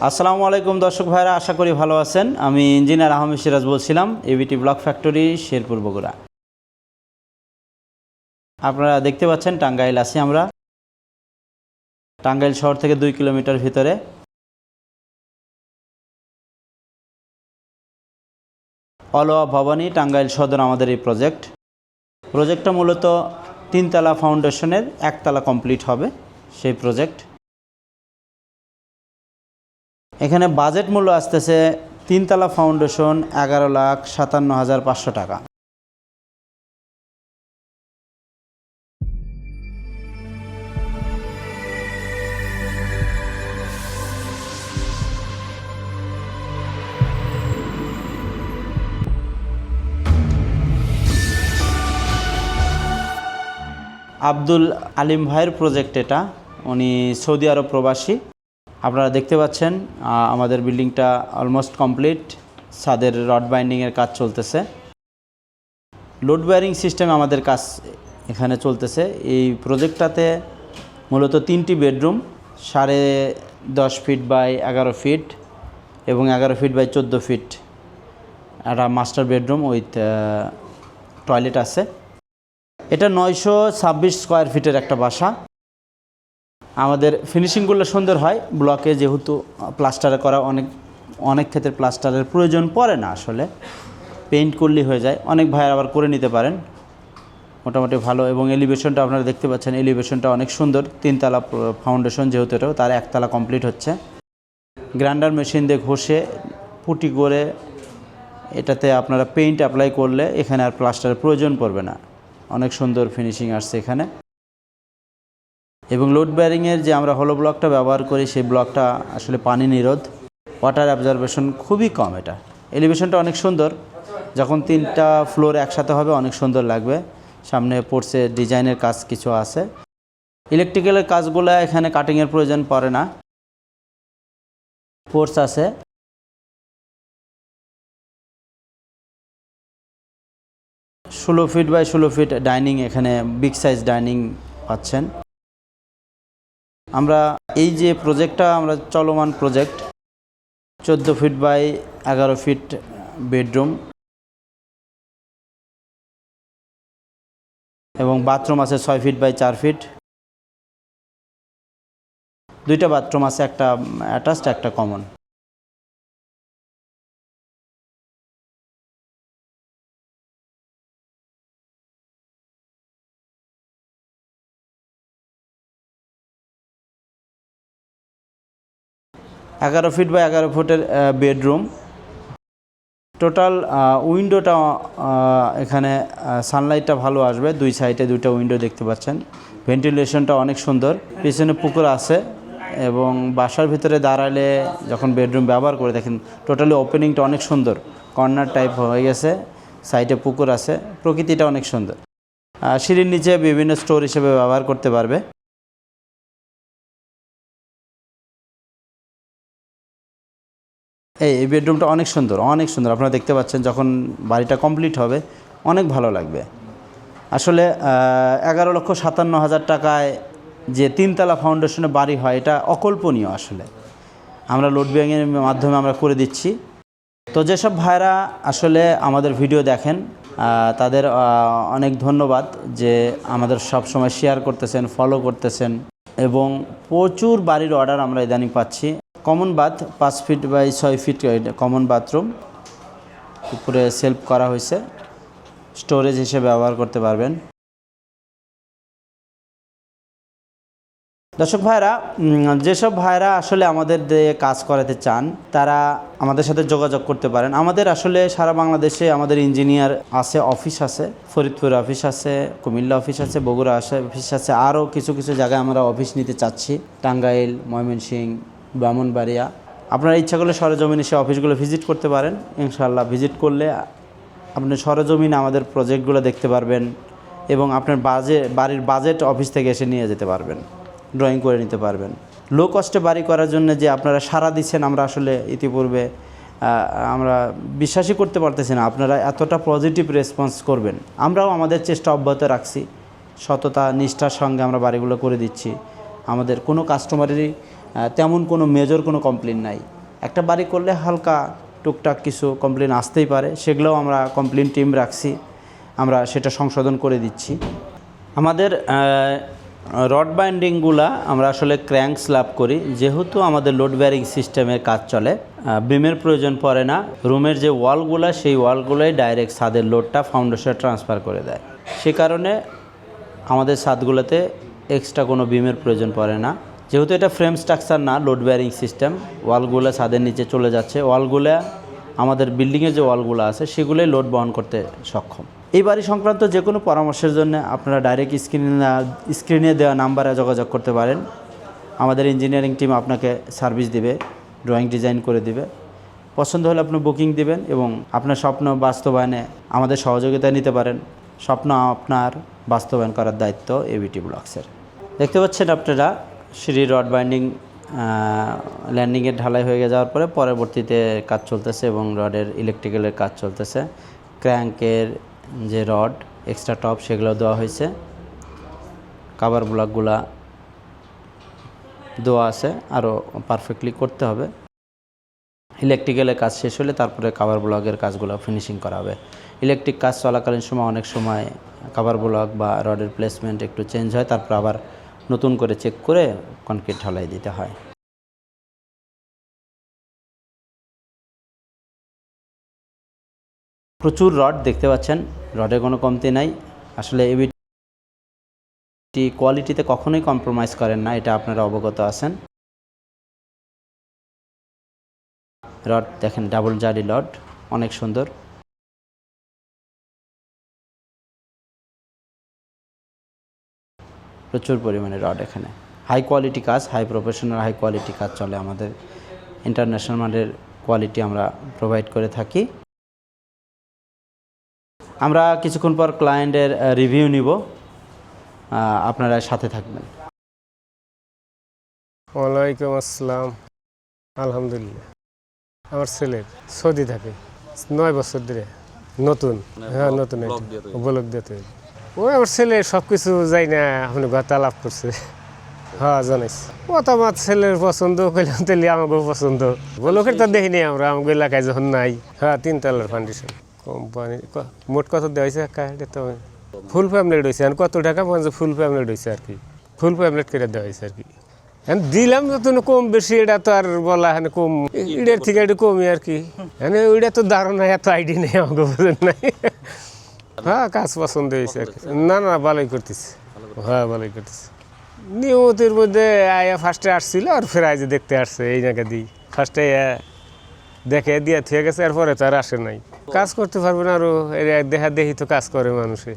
আসসালামু আলাইকুম দর্শক ভাইরা, আশা করি ভালো আছেন। আমি ইঞ্জিনিয়ার আহমেদ সিরাজ বলছিলাম, ABT block factory, Sherpur, Bogura. আপনারা দেখতে পাচ্ছেন টাঙ্গাইল আছি আমরা। টাঙ্গাইল শহর থেকে 2 কিলোমিটার ভিতরে। অলওয়া ভবানী, টাঙ্গাইল সদর আমাদের এই প্রজেক্টটা মূলত 3 তলা ফাউন্ডেশনের 1 তলা কমপ্লিট হবে সেই প্রজেক্ট। এখানে বাজেট মূল্য আসতেছে 3 তলা ফাউন্ডেশন 11,57,500 টাকা। আব্দুল আলিম ভাইয়ের প্রজেক্ট এটা। উনি সৌদি আরব প্রবাসী। আপনারা দেখতে পাচ্ছেন আমাদের বিল্ডিংটা অলমোস্ট কমপ্লিট। ছাদের রড বাইন্ডিংয়ের কাজ চলতেছে। লোড বেয়ারিং সিস্টেম আমাদের কাজ এখানে চলতেছে। এই প্রজেক্টটাতে মূলত 3টি বেডরুম, 10.5 ফিট বাই 11 ফিট এবং 11 ফিট বাই 14 ফিট একটা মাস্টার বেডরুম উইথ টয়লেট আছে। এটা 926 স্কোয়ার ফিটের একটা বাসা। আমাদের ফিনিশিংগুলো সুন্দর হয়। ব্লকে যেহেতু প্লাস্টার করা, অনেক ক্ষেত্রে প্লাস্টারের প্রয়োজন পড়ে না, আসলে পেইন্ট করলেই হয়ে যায়। অনেক ভাইয়ের আবার করে নিতে পারেন, মোটামুটি ভালো। এবং এলিভেশনটা আপনারা দেখতে পাচ্ছেন, এলিভেশনটা অনেক সুন্দর। 3 তলা ফাউন্ডেশন যেহেতু, এটাও তার 1 তলা কমপ্লিট হচ্ছে। গ্রাইন্ডার মেশিন দিয়ে ঘষে পুটি করে এটাতে আপনারা পেইন্ট অ্যাপ্লাই করলে এখানে আর প্লাস্টারের প্রয়োজন পড়বে না। অনেক সুন্দর ফিনিশিং আসছে এখানে। এবং লোড বেয়ারিংয়ের যে আমরা হলো ব্লকটা ব্যবহার করি, সেই ব্লকটা আসলে পানি নিরোধ, ওয়াটার অ্যাবজর্বেশন খুবই কম। এটা এলিভেশনটা অনেক সুন্দর। যখন 3টা ফ্লোর একসাথে হবে অনেক সুন্দর লাগবে। সামনে পড়ছে ডিজাইনের কাজ কিছু আছে। ইলেকট্রিক্যালের কাজগুলো এখানে কাটিংয়ের প্রয়োজন পড়ে না। পোর্টস আছে। ষোলো ফিট বাই 16 ফিট ডাইনিং, এখানে বিগ সাইজ ডাইনিং পাচ্ছেন। আমরা এই যে প্রজেক্টটা আমরা চলমান project, 14 feet by 11 feet bedroom এবং বাথরুম আছে 6 ফিট বাই 4 ফিট। 2টা বাথরুম আছে, একটা অ্যাটাচড একটা কমন। এগারো ফিট বাই 11 ফুটের বেডরুম। টোটাল উইন্ডোটা এখানে সানলাইটটা ভালো আসবে। 2 সাইডে 2টা উইন্ডো দেখতে পাচ্ছেন। ভেন্টিলেশনটা অনেক সুন্দর। পিছনে পুকুর আছে এবং বাসার ভিতরে দাঁড়ালে যখন বেডরুম ব্যবহার করে দেখেন, টোটালি ওপেনিংটা অনেক সুন্দর। কর্নার টাইপ হয়ে গেছে, সাইডে পুকুর আছে, প্রকৃতিটা অনেক সুন্দর। সিঁড়ির নিচে বিভিন্ন স্টোর হিসেবে ব্যবহার করতে পারবে। এই বেডরুমটা অনেক সুন্দর, অনেক সুন্দর। আপনারা দেখতে পাচ্ছেন, যখন বাড়িটা কমপ্লিট হবে অনেক ভালো লাগবে। আসলে 11,57,000 টাকায় যে 3 তলা ফাউন্ডেশনে বাড়ি হয়, এটা অকল্পনীয়। আসলে আমরা লোড বেয়ারিংয়ের মাধ্যমে আমরা করে দিচ্ছি। তো যেসব ভাইরা আসলে আমাদের ভিডিও দেখেন, তাদের অনেক ধন্যবাদ যে আমাদের সব সময় শেয়ার করতেছেন, ফলো করতেছেন এবং প্রচুর বাড়ির অর্ডার আমরা ইদানিং পাচ্ছি। Common bath 5 feet by 6 feet common bathroom, উপরে সেলফ করা হয়েছে, স্টোরেজ হিসেবে ব্যবহার করতে পারবেন। দর্শক ভাইরা, যেসব ভাইরা আসলে আমাদের দিয়ে কাজ করাতে চান, তারা আমাদের সাথে যোগাযোগ করতে পারেন। আমাদের আসলে সারা বাংলাদেশে আমাদের ইঞ্জিনিয়ার আছে, অফিস আছে। ফরিদপুরে অফিস আছে, কুমিল্লা অফিস আছে, বগুড়া অফিস আছে। আরও কিছু জায়গায় আমরা অফিস নিতে চাচ্ছি, টাঙ্গাইল, ময়মনসিংহ, ব্রাহ্মণবাড়িয়া। আপনারা ইচ্ছা করলে সরেজমিনে সে অফিসগুলো ভিজিট করতে পারেন। ইনশাআল্লাহ ভিজিট করলে আপনি সরেজমিনে আমাদের প্রজেক্টগুলো দেখতে পারবেন এবং আপনার বাড়ির বাজেট অফিস থেকে এসে নিয়ে যেতে পারবেন, ড্রয়িং করে নিতে পারবেন। লো কস্টে বাড়ি করার জন্য যে আপনারা সাড়া দিচ্ছেন, আমরা আসলে ইতিপূর্বে আমরা বিশ্বাসই করতে পারতেছি না আপনারা এতটা পজিটিভ রেসপন্স করবেন। আমরাও আমাদের চেষ্টা অব্যাহত রাখছি, সততা নিষ্ঠার সঙ্গে আমরা বাড়িগুলো করে দিচ্ছি। আমাদের কোনো কাস্টমারেরই তেমন কোনো মেজর কোনো কমপ্লেন নাই। একটা বাড়ি করলে হালকা টুকটাক কিছু কমপ্লেন আসতেই পারে, সেগুলোও আমরা কমপ্লেন টিম রাখছি, আমরা সেটা সংশোধন করে দিচ্ছি। আমাদের রড বাইন্ডিংগুলা আমরা আসলে ক্র্যাঙ্ক স্ল্যাব করি, যেহেতু আমাদের লোড ব্যারিং সিস্টেমের কাজ চলে, বিমের প্রয়োজন পড়ে না। রুমের যে ওয়ালগুলো, সেই ওয়ালগুলোই ডাইরেক্ট ছাদের লোডটা ফাউন্ডেশনে ট্রান্সফার করে দেয়। সে কারণে আমাদের ছাদগুলোতে এক্সট্রা কোনো বিমের প্রয়োজন পড়ে না। যেহেতু এটা ফ্রেম স্ট্রাকচার না, লোড ব্যারিং সিস্টেম, ওয়ালগুলো ছাদের নিচে চলে যাচ্ছে। ওয়ালগুলো আমাদের বিল্ডিংয়ের যে ওয়ালগুলো আছে সেগুলোই লোড বহন করতে সক্ষম। এই বাড়ি সংক্রান্ত যে কোনো পরামর্শের জন্য আপনারা ডাইরেক্ট স্ক্রিনে দেওয়া নাম্বারে যোগাযোগ করতে পারেন। আমাদের ইঞ্জিনিয়ারিং টিম আপনাকে সার্ভিস দিবে, ড্রয়িং ডিজাইন করে দিবে। পছন্দ হলে আপনি বুকিং দিবেন এবং আপনার স্বপ্ন বাস্তবায়নে আমাদের সহযোগিতা নিতে পারেন। স্বপ্ন আপনার বাস্তবায়ন করার দায়িত্ব এবিটি ব্লকসের। দেখতে পাচ্ছেন আপনারা সিঁড়ি রড বাইন্ডিং ল্যান্ডিংয়ের ঢালাই হয়ে যাওয়ার পরে পরবর্তীতে কাজ চলতেছে এবং রডের ইলেকট্রিক্যালের কাজ চলতেছে। ক্র্যাঙ্কের যে রড এক্সট্রা টপ সেগুলো দেওয়া হয়েছে, কাভার ব্লকগুলা দেওয়া আছে, আরও পারফেক্টলি করতে হবে। ইলেকট্রিক্যালের কাজ শেষ হলে তারপরে কাভার ব্লকের কাজগুলো ফিনিশিং করা হবে। ইলেকট্রিক কাজ চলাকালীন সময় অনেক সময় কাভার ব্লক বা রডের প্লেসমেন্ট একটু চেঞ্জ হয়, তারপর আবার নতুন করে চেক করে কনক্রিট ঢালাই দিতে হয়। প্রচুর রড দেখতে পাচ্ছেন, রডের কোনো কমতি নাই। আসলে এবিটি কোয়ালিটিতে কখনোই কম্প্রোমাইজ করেন না, এটা আপনারা অবগত আছেন। রড দেখেন, ডাবল জারি রড, অনেক সুন্দর। প্রচুর পরিমাণে রড এখানে। হাই কোয়ালিটি কাজ, হাই প্রফেশনাল হাই কোয়ালিটি কাজ চলে আমাদের। ইন্টারন্যাশনাল মানের কোয়ালিটি আমরা প্রোভাইড করে থাকি। আমরা কিছুক্ষণ পর ক্লায়েন্টের রিভিউ নিব, আপনারা সাথে থাকবেন। ওয়ালাইকুম আসসালাম। আলহামদুলিল্লাহ, আমার ছেলে সৌদি থাকে 9 বছর ধরে, নতুন। হ্যাঁ, নতুন ব্লক দিতে। ওই আমার ছেলে সব কিছু যাই না, আপনি কথা লাভ করছে। হ্যাঁ, জানাইছি। ও তো আমার ছেলের পছন্দ, কইলাম তাহলে আমাকেও পছন্দ। ব্লকের তো দেখিনি আমরা, আমাকে এলাকায় যখন নাই। হ্যাঁ, 3 তলার ফাউন্ডেশন। কোম্পানি মোট কত দেওয়া হয়েছে? তো ফুল ফ্যামলেট হয়েছে। আর কত টাকা পর্যন্ত ফুল ফ্যামলেট হয়েছে আর কি, ফুল ফ্যামলেট করে দেওয়া হয়েছে আর কি। দিলাম তো কম বেশি, এটা তো আর বলা হ্যাঁ কম, ইডের থেকে একটু কমই আর কি। হ্যাঁ, ওইটা তো ধারণা, এত আইডিয়া নেই আমাকে, বোঝেন নাই। হ্যাঁ, কাজ পছন্দ হয়েছে আর কি। না না, ভালোই করতেছে। হ্যাঁ, ভালোই করতেছে। নিয়মতের মধ্যে আয়া ফার্স্টে আসছিল, আর ফের আজ দেখতে আসছে। এই জায়গা দিই ফার্স্টে দেখে দিয়ে থুয়ে গেছে, এরপরে তো আর আসে নাই। কাজ করতে পারবেন আরো, দেখা দেখি তো কাজ করে মানুষে।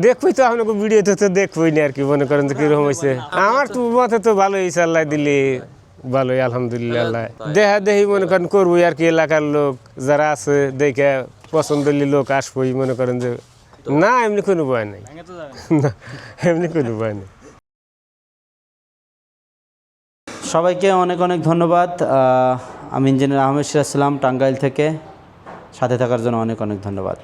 দেখবই তো, আপনাকে ভিডিওতে তো দেখবই না আর কি, মনে করেন যে কিরকম হয়েছে। আমার তো মতে তো ভালোই হয়েছে, আল্লাহ দিলে ভালোই, আলহামদুলিল্লাহ। আল্লাহ দেখা দেখি মনে করেন করবই আর কি। এলাকার লোক যারা আছে দেখে পছন্দলি লোক আসবই, মনে করেন যে না এমনি কোনো ভয় নাই, না এমনি কোনো ভয় নেই। সবাইকে অনেক অনেক ধন্যবাদ। আমি ইঞ্জিনিয়ার আহমেদ সিরাজ ছিলাম টাঙ্গাইল থেকে। সাথে থাকার জন্য অনেক অনেক ধন্যবাদ।